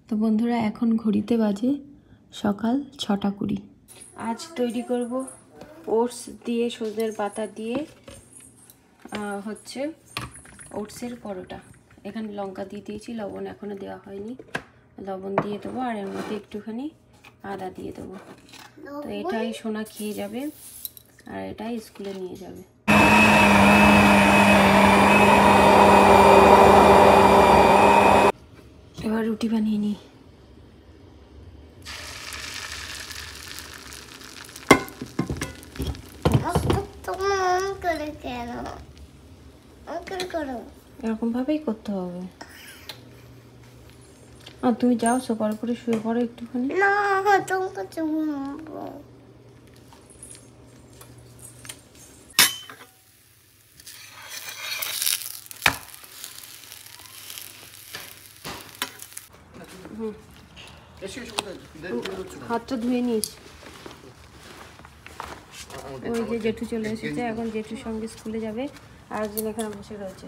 তো বন্ধুরা এখন ঘড়িতে বাজে সকাল 6:20। আজ তৈরি করব ওটস দিয়ে সজনের পাতা দিয়ে হচ্ছে ওটসের পরোটা। এখানে লঙ্কা দিয়ে দিয়েছি, লবণ এখনও দেওয়া হয়নি, লবণ দিয়ে দেবো আর এর মধ্যে একটুখানি আদা দিয়ে দেবো। তো এটাই সোনা খেয়ে যাবে আর এটাই স্কুলে নিয়ে যাবে। এবার রুটি বানিয়ে নিই। এরকম ভাবেই করতে হবে। আর তুমি যাও সোফার উপরে শুয়ে পড়ো একটুখানি। না হাতটা ধুয়ে নিস। ওই যে জেঠু চলে এসেছে, এখন জেঠুর সঙ্গে স্কুলে যাবে। আর একজন এখানে বসে রয়েছে।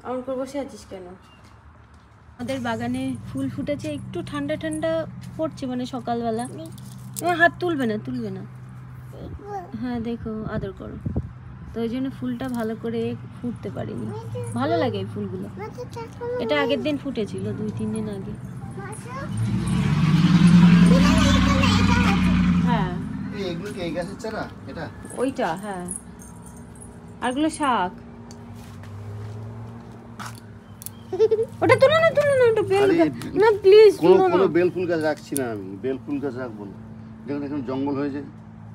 এমন করে বসে আছিস কেন? আমাদের বাগানে ফুল ফুটেছে, একটু ঠান্ডা ঠান্ডা পড়ছে, মানে সকালবেলা। হাত তুলবে না, তুলবে না। হ্যাঁ দেখো, আদর করো। তো ওই জন্য ফুলটা ভালো করে ফুটতে পারিনি। ভালো লাগে এই ফুলগুলো। এটা আগের দিন ফুটেছিল, 2-3 দিন আগে। হ্যাঁ এগুলো কি এই গাছের চারা? এটা ওইটা, হ্যাঁ। আরগুলো শাক। ওটা তুলো না, তুলো না, ওটা বেল গাছ না, প্লিজ তুলো না। কোনো বেল ফুল গাছ রাখছি না আমি, বেল ফুল গাছ রাখবো না। দেখুন এখন জঙ্গল হয়েছে।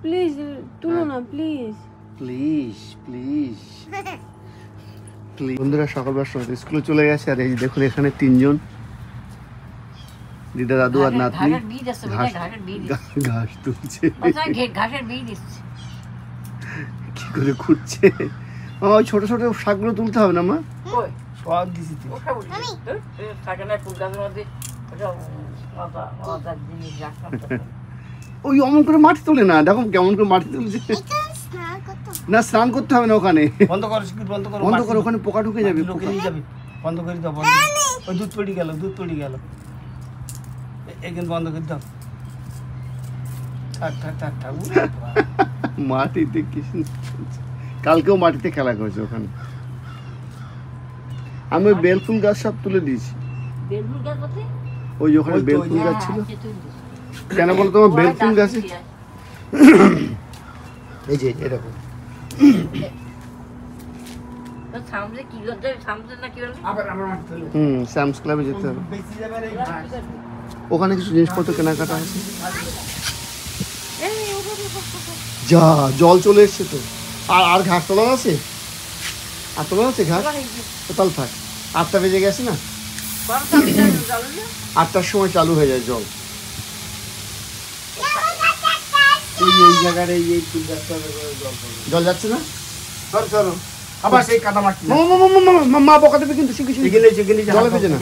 প্লিজ তুলো না, প্লিজ প্লিজ প্লিজ প্লিজ। বন্ধুরা সকালবেলা সময় স্কুলে চলে গেছে। আর এই দেখুন এখানে 3 জন, দিদা, দাদু আর নাতনি ঘাস তুলছে। কি করে খুঁজছে? ওই ছোট ছোট শাকগুলো তুলতে হবে না মা? সব দিছি তো। ওই অমন করে মাটি তোলে না, দেখো কেমন করে মাটি তুলছে। না স্নান করতে হবে না ওখানে। বন্ধ করো, বন্ধ করো, বন্ধ করো, ওখানে পোকা ঢুকে যাবে, লোকে নিয়ে যাবে। বন্ধ করে দাও, বন্ধ। ওই দুধ পড়ে গেল, দুধ পড়ে গেল। এখানে বন্ধ করে দাও। থাক থাক থাক থাক। মাটিতে কি কালকেও মাটিতে খেলা করেছে ওখানে। আমি ওই বেল ফুল গাছ সব তুলে দিয়েছি। বেল ফুল গাছ বলতে ওই ওখানে বেল ফুল গাছ ছিল। কেন বলো তোমার বেল ফুল গাছে? এই যে এরকম স্যামস ক্লাবে যেতে হবে। ওখানে কিছু জিনিসপত্র কেনাকাটা আছে। যা জল চলে এসছে তো। আর ঘাস তোলা আছে? আর তোলা আছে ঘাস? তোতাল থাক। 8টা বেজে গেছে না? 8টার সময় চালু হয়ে যায় জল। এই জায়গার এই ফুল গাছটা জল যাচ্ছে না? চলো আবার সেই কাদা মাটি। মা বকা দেবে কিন্তু। জলে ভেজে না।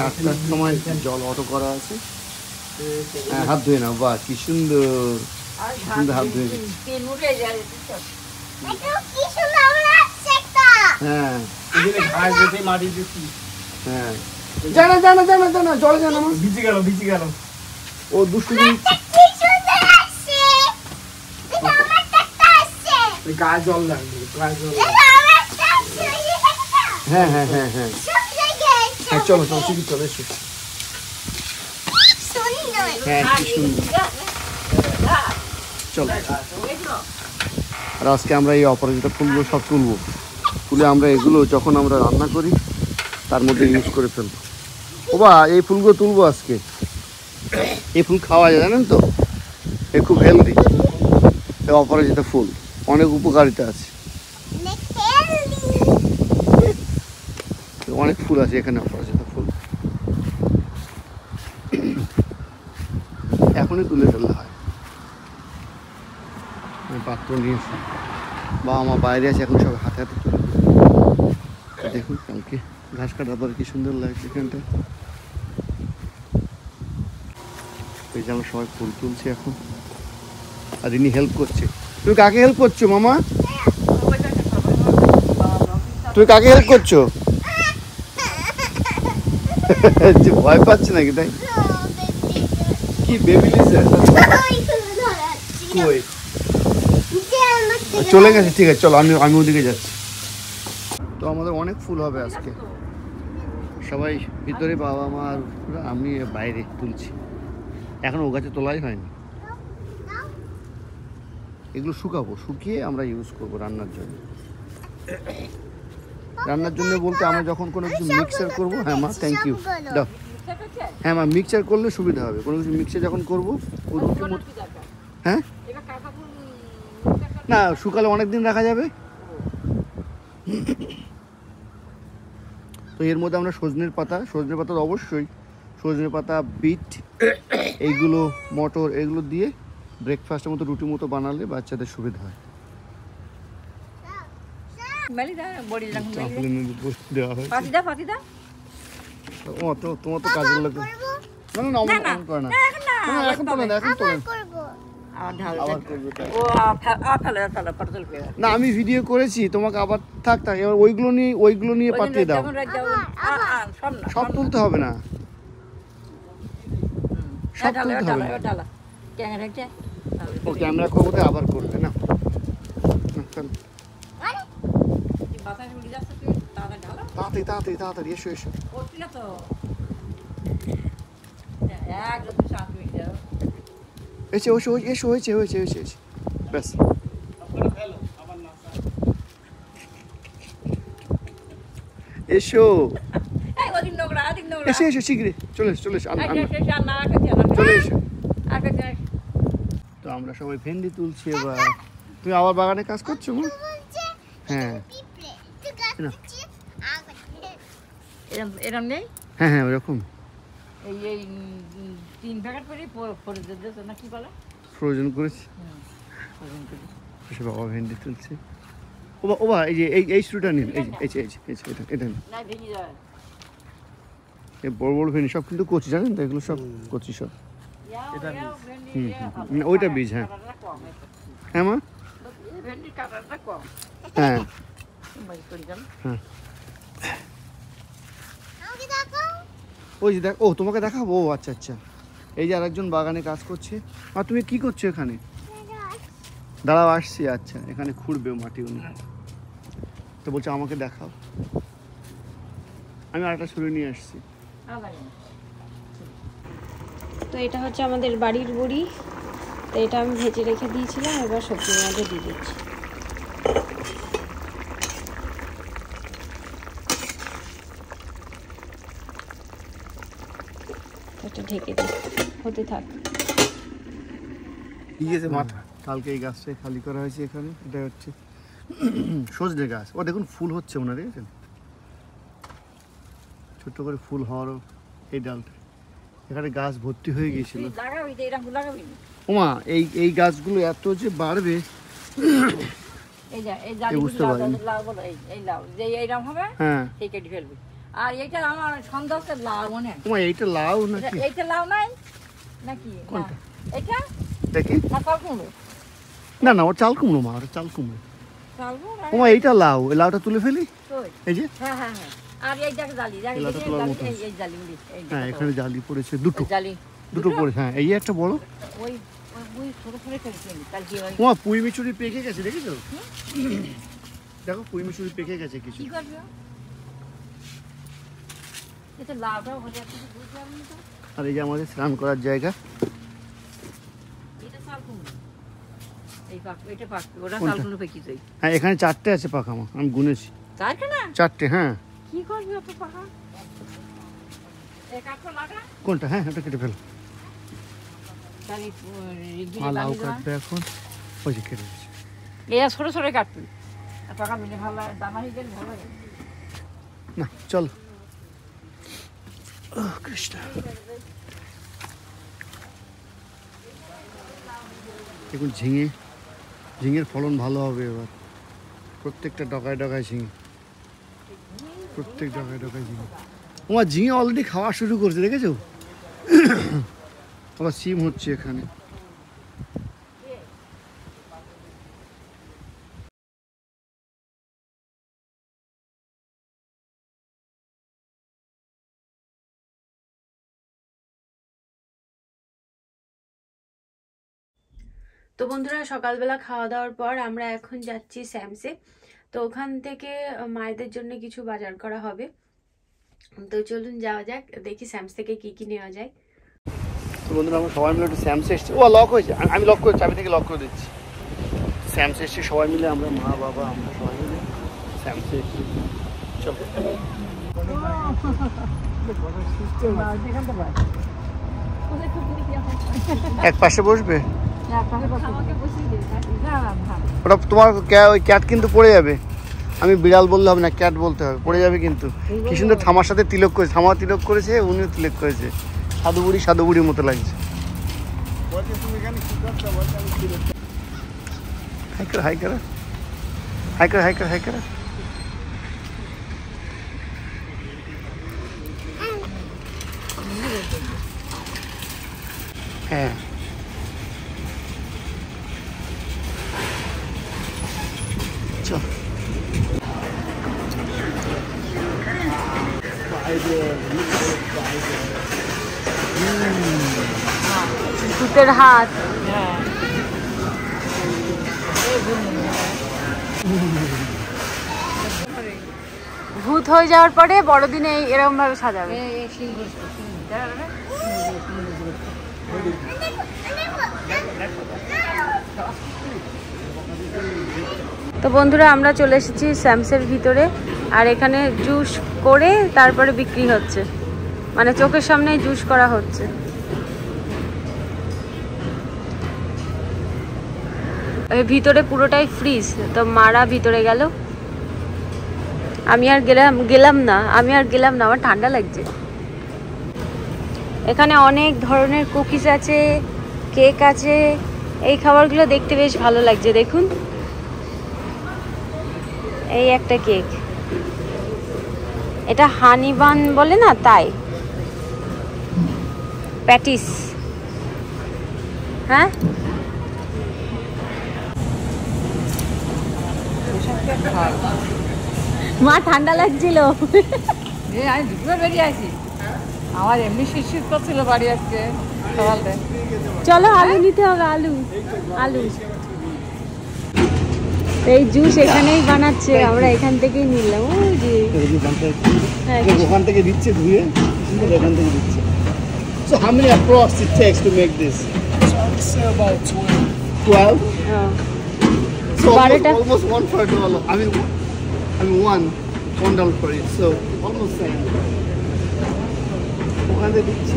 8টার সময় জল অটো করা আছে। হাত ধুয়ে নাও। বাহ কি সুন্দর সুন্দর হাত ধুয়ে। হ্যাঁ হ্যাঁ, জানা জানা জানা জানা জলে জানা। ভিজে গেল, ভিজে গেল। ও দুষ্টু গায়ে জল লাগবে, গায়ে জল। হ্যাঁ হ্যাঁ হ্যাঁ হ্যাঁ হ্যাঁ, চলো চলো ঠিকই চলে এসো। হ্যাঁ কি সুন্দর। চলো। আর আজকে আমরা এই অপরাজিতা ফুলগুলো সব তুলবো। তুলে আমরা এগুলো যখন আমরা রান্না করি তার মধ্যে ইউজ করে ফেলবো। ও বা এই ফুলগুলো তুলবো আজকে। এই ফুল খাওয়া যায় জানেন তো, এ খুব হেলদি। এই অপরাজিতা ফুল অনেক উপকারিতা আছে। অনেক ফুল আছে এখানে অপরাজিতা ফুল। এখনই তুলে ফেললে হয়। পাত্র নিয়েছি বা আমার বাইরে আছে, এখন সব হাতে হাতে তুলে। দেখুন কালকে ঘাস কাটার পর কি সুন্দর লাগছে এখানটা। এই যে আমরা সবাই ফুল তুলছি এখন। আর ইনি হেল্প করছে। তুমি কাকে হেল্প করছো মামা? তুমি কাকে হেল্প করছো? যে ভয় পাচ্ছে নাকি তাই? কি বেবি লিজার? কই? চলে গেছে, ঠিক আছে চলো, আমি ওদিকে যাচ্ছি। তো আমাদের অনেক ফুল হবে আজকে, সবাই ভিতরে, বাবা মা আর আমি বাইরে তুলছি। এখন ও গাছে তোলাই হয়নি, এগুলো শুকাবো, শুকিয়ে আমরা ইউজ করবো রান্নার জন্য। রান্নার জন্য বলতে আমরা যখন কোনো কিছু মিক্সচার করবো, হ্যাঁ মা থ্যাংক ইউ দাও, হ্যাঁ মা মিক্সচার করলে সুবিধা হবে, কোনো কিছু মিক্সচার যখন করবো রুটির মতো। হ্যাঁ না, শুকালে অনেক দিন রাখা যাবে। তো এর মধ্যে আমরা সজনের পাতা তো অবশ্যই, সজনের পাতা, বিট, এইগুলো, মটর, এগুলো দিয়ে ব্রেকফাস্টের মতো রুটির মতো বানালে বাচ্চাদের সুবিধা হয়। দেওয়া হয় তোমার তো কাজের লোক। না না করে না, এখন তো না, এখন তো না, আমি ভিডিও করেছি তোমাকে, আবার থাক এবার ওইগুলো নিয়ে পাঠিয়ে দাও। সব তুলতে হবে না, সব তুলতে হবে না। ও ক্যামেরা করবো তো আবার করবে না। তাড়াতাড়ি তাড়াতাড়ি এসো এসো। এসো হয়েছে ব্যাস। এসো এসো শীঘ্রই চলে এসো চলে এসো। তো আমরা সবাই ভেন্ডি তুলছি এবার। তুমি আবার বাগানে কাজ করছো মা? হ্যাঁ এরম নেই, হ্যাঁ হ্যাঁ ওরকম এই 3 প্যাকেট করে না কি বলে ফ্রোজেন করেছি। বাবা ভেন্ডি তুলছে। ও বা এই শুরুটা নিন, এটা নিন। এই বড় বড় ভেন্ডি সব কিন্তু কচি, জানেন তো এগুলো সব কচি সব। ওইটা বীজ, হ্যাঁ হ্যাঁ মা, হ্যাঁ হ্যাঁ ওই যে দেখ, ও তোমাকে দেখাবো, ও আচ্ছা আচ্ছা। এই যে আরেকজন বাগানে কাজ করছে। আর তুমি কি করছো এখানে? দাঁড়াও আসছি। আচ্ছা, এখানে খুঁড়বে মাটি উনি, তো বলছে আমাকে দেখাও। আমি আরেকটা ছুরি নিয়ে আসছি। তো এটা হচ্ছে আমাদের বাড়ির বড়ি, তো এটা আমি ভেজে রেখে দিয়েছিলাম, এবার সবজির মধ্যে দিয়ে দিচ্ছি। এটা ঢেকে দিই, হতে থাক। দিয়েছে মাথা, কালকে এই গাছটা খালি করা হয়েছে এখানে। এটা হচ্ছে সজনে গাছ। ও দেখুন ফুল হচ্ছে ওনার, দেখেছেন ছোট্ট করে ফুল হওয়ারও এই ডালটা। এখানে গাছ ভর্তি হয়ে গিয়েছিল। ওমা এই গাছগুলো এত যে বাড়বে বুঝতে পারিনি। হ্যাঁ আর এইটা আমার সন্দেহের লাউ মনে হয়। ওমা এইটা লাউ নাকি? এইটা লাউ নাই নাকি? কোনটা? এটা দেখি। না চাল কুমড়ো? না না, ওর চাল কুমড়ো মা, ওটা চাল কুমড়ো। ওমা এইটা লাউ, এই লাউটা তুলে ফেলি। এই যে হ্যাঁ হ্যাঁ হ্যাঁ। আর এই জায়গা জালি জালি এই জালি এই হ্যাঁ, এখানে জালি পড়েছে দুটো জালি পড়ে। হ্যাঁ এই একটা বড়। ওই ওই ছোট ছোট করেছি কালকে। ওই ওমা পুঁই মিচুরি পেকে গেছে, দেখেছো? দেখো পুঁই মিচুরি পেকে গেছে কিছু। কি করবে? এটা লাউটাও হয়ে যাচ্ছে, বুঝতে পারলি তো। আর এই যে আমাদের স্নান করার জায়গা। এটা চাল কুমড়ো, এই পাক এটা পাক, ওটা চাল কুমড়ো পেকেছে। হ্যাঁ এখানে 4টে আছে পাকা মা, আমি গুনেছি। 4টে হ্যাঁ। কি করবে অত পাকা? এই কাটকো লাগা কোনটা? হ্যাঁ ওটা কেটে ফেলো। জানি মা লাউ কাটবে এখন, ওই যে কেটে দিয়েছে। এরা ছোট ছোট কাটবে, আর পাকা মিলে ভালো লাগে, দানা হয়ে গেলে ভালো লাগে না। চলো কৃষ্ণ। দেখুন ঝিঙের ফলন ভালো হবে এবার। প্রত্যেকটা ডগায় ডগায় ঝিঙে, প্রত্যেক ডগায় ডগায় ঝিঙে। আমার ঝিঙে অলরেডি খাওয়া শুরু করছে, দেখেছো? আবার সিম হচ্ছে এখানে। তো বন্ধুরা সকালবেলা খাওয়া দাওয়ার পর আমরা এখন যাচ্ছি স্যামসে। তো ওখান থেকে মায়েদের জন্য কিছু বাজার করা হবে। তো চলুন যাওয়া যাক, দেখি স্যামস থেকে কি কি নেওয়া যায়। তো বন্ধুরা আমরা সবাই মিলে একটু স্যামসে এসছি। ও লক হয়েছে, আমি লক করে চাবি থেকে লক করে দিচ্ছি। স্যামসে এসছি সবাই মিলে, আমরা মা বাবা আমরা সবাই মিলে স্যামসে এসছি। চলো এক পাশে বসবে, ওটা তোমার ওই ক্যাট কিন্তু পড়ে যাবে। আমি বিড়াল বললে হবে না, ক্যাট বলতে হবে, পড়ে যাবে কিন্তু। কি সুন্দর থামার সাথে তিলক করেছে, থামা তিলক করেছে, উনিও তিলক করেছে। সাধু বুড়ির মতো লাগছে। হাই কর। হ্যাঁ চল। ভূতের হাত। ভূত হয়ে যাওয়ার পরে বড়দিনে এরকম ভাবে সাজাবে। তো বন্ধুরা আমরা চলে এসেছি স্যামসের ভিতরে, আর এখানে জুস করে তারপরে বিক্রি হচ্ছে, মানে চোখের সামনে জুস করা হচ্ছে। ভিতরে পুরোটাই ফ্রিজ। তো মারা ভিতরে গেল, আমি আর গেলাম না, আমার ঠান্ডা লাগছে। এখানে অনেক ধরনের কুকিজ আছে, কেক আছে। এই খাবারগুলো দেখতে বেশ ভালো লাগছে, দেখুন। এই একটা কেক, এটা হানি বান বলে না, তাই প্যাটিস। হ্যাঁ মা ঠান্ডা লাগছিল, আমি দুপুরে বেরিয়ে আসি, আমার এমনি শীত করছিল বাড়ি আজকে সকালে। চলো আলু নিতে হবে, আলু। এই জুস এখানেই বানাচ্ছে, আমরা এখান থেকেই নিলাম। ওই যে ওখান থেকে দিচ্ছে ধুয়ে, এখান থেকে দিচ্ছে। So how many approx it takes to make this? It's about 12. So Barata. almost one for $1. I mean $1 for it. So almost same. ওখান থেকে দিচ্ছে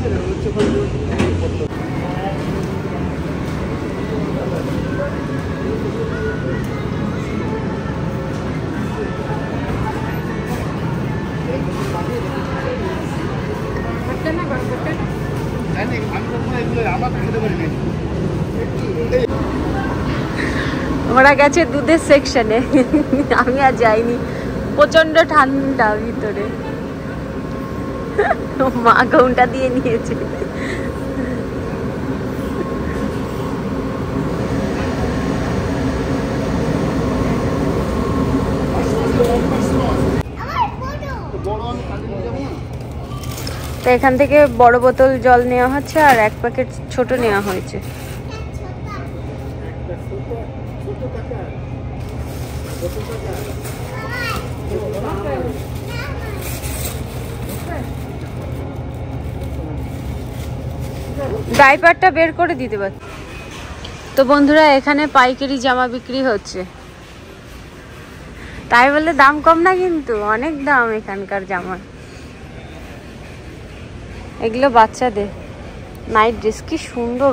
ওরা গেছে দুধের সেকশনে, আমি আর যাইনি, প্রচন্ড ঠান্ডা ভিতরে। মা ঘন্টা দিয়ে নিয়েছে। তো এখান থেকে বড় বোতল জল নেওয়া হচ্ছে, আর এক প্যাকেট ছোট নেওয়া হয়েছে। ডাইপারটা বের করে দিতে পার। তো বন্ধুরা এখানে পাইকারি জামা বিক্রি হচ্ছে, তাই বলে দাম কম না, কিন্তু অনেক দাম এখানকার জামা। এগুলো বাচ্চাদের নাইট ড্রেস, কি সুন্দর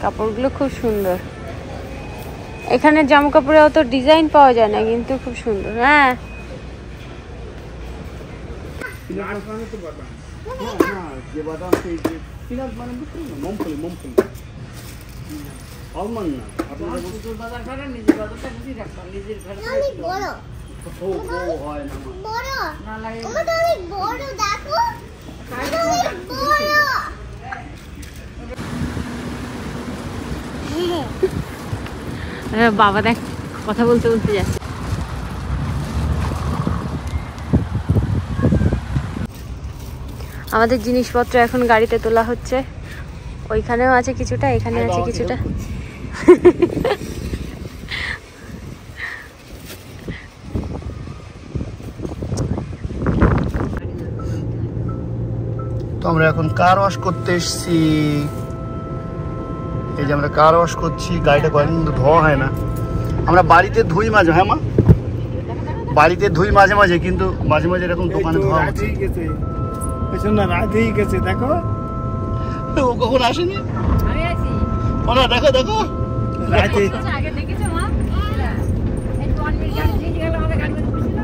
কাপড়গুলো খুব সুন্দর। এখানে জামা কাপড়ে অত ডিজাইন পাওয়া যায় না, কিন্তু খুব সুন্দর। হ্যাঁ বাবা দেখ কথা বলতে যাচ্ছে। আমাদের জিনিসপত্র এখন গাড়িতে তোলা হচ্ছে। ওইখানেও আছে কিছুটা, এখানে আছে কিছুটা। তো আমরা এখন কার ওয়াশ করতে এসেছি। এই যে আমরা কার ওয়াশ করছি, গাড়িটা কয়েকদিন ধোয়া হয় না। আমরা বাড়িতে ধুই মাঝে, হ্যাঁ মা, বাড়িতে ধুই মাঝে মাঝে, কিন্তু মাঝে মাঝে এরকম দোকানে ধোয়া হচ্ছে। দেখো ও কখন আসেনি, আমি আছি। ওনা দেখো দেখো আগে দেখেছো মা? এই 1 মিনিট দিয়ে গেল আমাদের গাড়ি করে বসে না।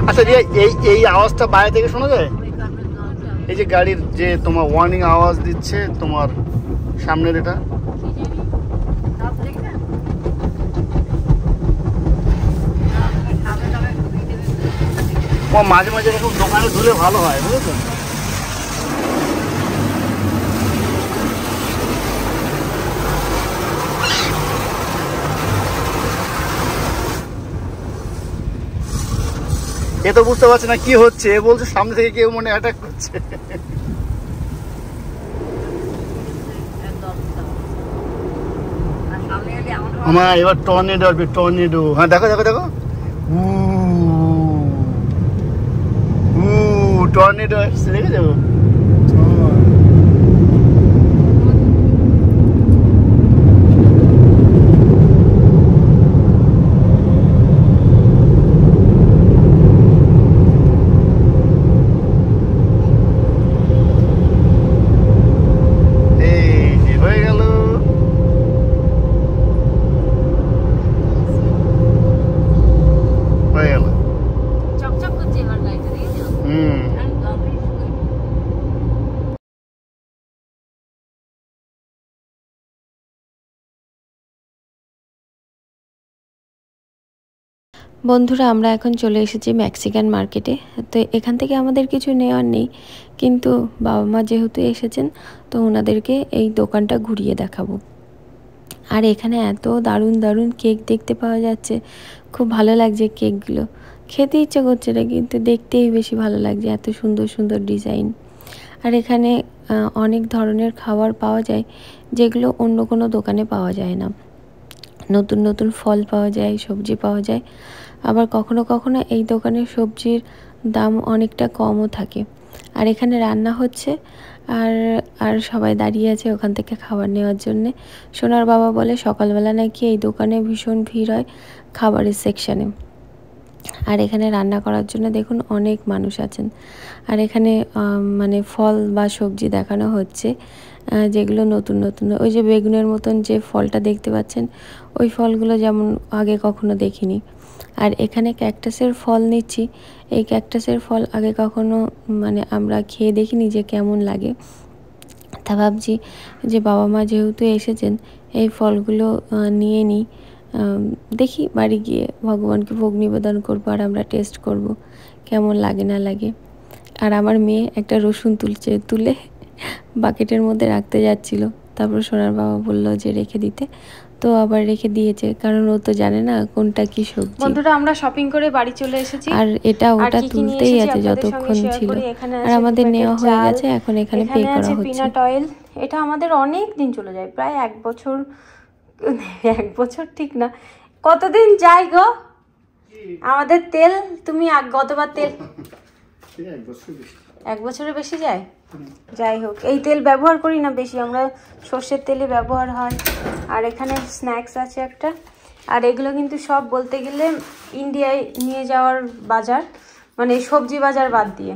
আচ্ছা রিয়া, এই আওয়াজটা বাইরে থেকে শোনা যায়? এই যে গাড়ির যে তোমার ওয়ার্নিং আওয়াজ দিচ্ছে তোমার সামনের, এটা মাঝে মাঝে এরকম দোকানে ধুলে ভালো হয়, বুঝেছো? এ তো বুঝতে পারছে না কি হচ্ছে, এ বলছে সামনে থেকে কেউ মনে অ্যাটাক করছে। আমার এবার টর্নেডো আসবে, টর্নেডো। হ্যাঁ দেখো দেখো দেখো, টর্নেডো আসছে, দেখেছো? বন্ধুরা, আমরা এখন চলে এসেছি মেক্সিকান মার্কেটে। তো এখান থেকে আমাদের কিছু নেওয়ার নেই, কিন্তু বাবা মা যেহেতু এসেছেন তো ওনাদেরকে এই দোকানটা ঘুরিয়ে দেখাবো। আর এখানে এত দারুণ দারুণ কেক দেখতে পাওয়া যাচ্ছে, খুব ভালো লাগছে কেকগুলো। খেতে ইচ্ছে করছে না, কিন্তু দেখতেই বেশি ভালো লাগছে, এত সুন্দর সুন্দর ডিজাইন। আর এখানে অনেক ধরনের খাবার পাওয়া যায় যেগুলো অন্য কোনো দোকানে পাওয়া যায় না। নতুন নতুন ফল পাওয়া যায়, সবজি পাওয়া যায়। আবার কখনো কখনো এই দোকানের সবজির দাম অনেকটা কমও থাকে। আর এখানে রান্না হচ্ছে, আর সবাই দাঁড়িয়ে আছে ওখান থেকে খাবার নেওয়ার জন্যে। সোনার বাবা বলে সকালবেলা নাকি এই দোকানে ভীষণ ভিড় হয় খাবারের সেকশানে। আর এখানে রান্না করার জন্য দেখুন অনেক মানুষ আছেন। আর এখানে মানে ফল বা সবজি দেখানো হচ্ছে, যেগুলো নতুন নতুন। ওই যে বেগুনের মতন যে ফলটা দেখতে পাচ্ছেন, ওই ফলগুলো যেমন আগে কখনো দেখিনি। আর এখানে ক্যাকটাসের ফল নিচ্ছি। এই ক্যাকটাসের ফল আগে কখনো মানে আমরা খেয়ে দেখিনি যে কেমন লাগে। তা ভাবছি যে বাবা মা যেহেতু এসেছেন, এই ফলগুলো নিয়ে নিই, দেখি বাড়ি গিয়ে ভগবানকে ভোগ নিবেদন করবো, আর আমরা টেস্ট করব কেমন লাগে না লাগে। আর আমার মেয়ে একটা রসুন তুলে বাকেটের মধ্যে রাখতে যাচ্ছিল, তারপর সোনার বাবা বললো যে রেখে দিতে, তো আবার রেখে দিয়েছে, কারণ ও তো জানে না কোনটা কি সবজি। বন্ধুরা, আমরা শপিং করে বাড়ি চলে এসেছি, আর এটা ওটা তুলতেই আছে যতক্ষণ ছিল। আর আমাদের নেওয়া হয়ে গেছে, এখন এখানে পে করা হচ্ছে। পিনাট অয়েল, এটা আমাদের অনেক দিন চলে যায়, প্রায় 1 বছর, 1 বছর ঠিক না, কতদিন যায় গো আমাদের তেল। তুমি গতবার তেল 1 বছরের বেশি যায়। যাই হোক, এই তেল ব্যবহার করি না বেশি, আমরা সর্ষের তেলে ব্যবহার হয়। আর এখানে স্ন্যাক্স আছে একটা। আর এগুলো কিন্তু সব বলতে গেলে ইন্ডিয়ায় নিয়ে যাওয়ার বাজার, মানে সবজি বাজার বাদ দিয়ে।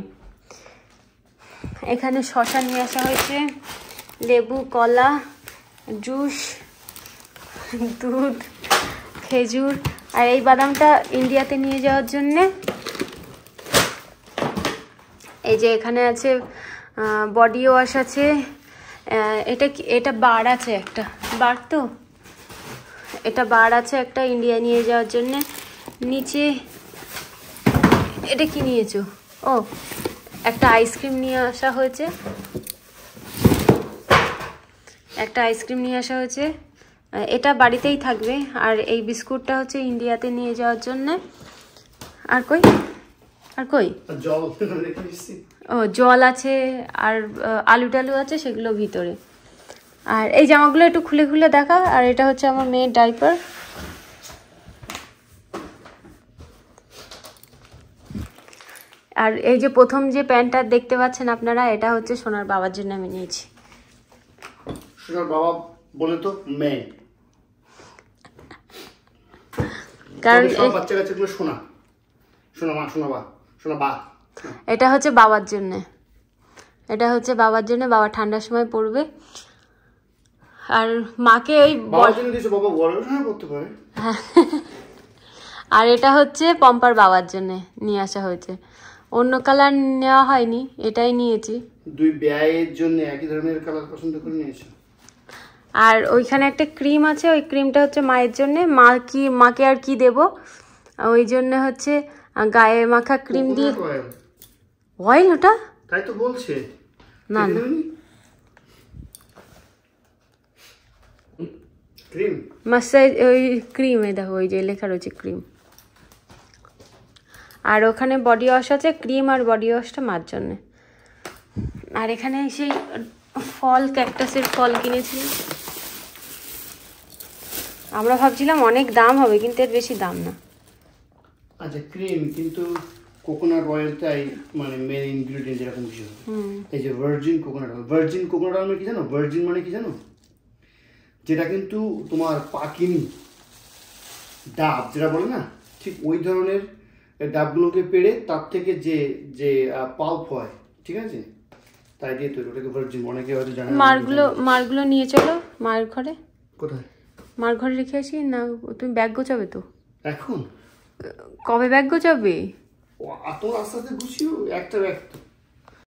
এখানে শসা নিয়ে আসা হয়েছে, লেবু, কলা, জুস, দুধ, খেজুর। আর এই বাদামটা ইন্ডিয়াতে নিয়ে যাওয়ার জন্যে। এই যে এখানে আছে বডি ওয়াশ আছে। এটা বার আছে, একটা বার, তো এটা বার আছে একটা ইন্ডিয়া নিয়ে যাওয়ার জন্যে। নিচে এটা কি নিয়েছো? ও, একটা আইসক্রিম নিয়ে আসা হয়েছে, একটা আইসক্রিম নিয়ে আসা হয়েছে। এটা বাড়িতেই থাকবে। আর এই বিস্কুটটা হচ্ছে ইন্ডিয়াতে নিয়ে যাওয়ার জন্য। আর কই জল রেখে দিচ্ছি। ও জল আছে আর আলু টালু আছে, সেগুলো ভিতরে। আর এই জামাগুলো একটু খুলে খুলে দেখা। আর এটা হচ্ছে আমার মেয়ের ডাইপার। আর এই যে প্রথম যে প্যান্টটা দেখতে পাচ্ছেন আপনারা, এটা হচ্ছে সোনার বাবার জন্য আমি নিয়েছি। সোনার বাবা বলে তো মেয়ে, কারণ সব বাচ্চা কাচ্চাগুলো সোনা সোনা মা সোনা বা সোনা বা। এটা হচ্ছে বাবার জন্য, এটা হচ্ছে বাবার জন্য, বাবা ঠান্ডার সময় পরবে। আর মাকে ওই বাবার জন্য দিয়েছে, বাবা গরমের সময় পড়তে পারে। আর এটা হচ্ছে পম্পার বাবার জন্য নিয়ে আসা হয়েছে, অন্য কালার নেওয়া হয়নি, এটাই নিয়েছি। দুই ব্যয়ের জন্য একই ধরনের কালার পছন্দ করে নিয়েছে। আর ওইখানে একটা ক্রিম আছে, ওই ক্রিমটা হচ্ছে মায়ের জন্য। মাকে আর কি দেব, ওই জন্য হচ্ছে গায়ে মাখা ক্রিম দিয়ে। অয়েল ওটা? তাই তো বলছে। না ক্রিম মাসাজ, ওই ক্রিম, এই দেখো ওই যে লেখা রয়েছে ক্রিম। আর ওখানে বডি ওয়াশ আছে, ক্রিম আর বডি ওয়াশটা মার জন্য। আর এখানে সেই ফল, ক্যাকটাসের ফল কিনেছি। আমরা ভাবছিলাম অনেক দাম হবে, কিন্তু এর বেশি দাম না। আচ্ছা ক্রিম, কিন্তু কোকোনাট অয়েলটাই মানে মেন ইনগ্রেডিয়েন্ট এরকম কিছু। এই যে virgin coconut oil, virgin coconut oil কি জানো? ভার্জিন মানে কি জানো? যেটা কিন্তু তোমার পাকিনি ডাব যেটা বলে না, ঠিক ওই ধরনের ডাবগুলোকে পেড়ে তার থেকে যে যে পাল্প হয়, ঠিক আছে, তাই দিয়ে তৈরি, ওটাকে ভার্জিন। অনেকে হয়তো জানে। মারগুলো নিয়ে চলো মায়ের ঘরে। কোথায়? মার ঘরে রেখে আসি না? তুমি ব্যাগ গোছাবে তো এখন? কবে ব্যাগ গোছাবে? তোমার আস্তে আস্তে গুছিও, একটা ব্যাগ তো।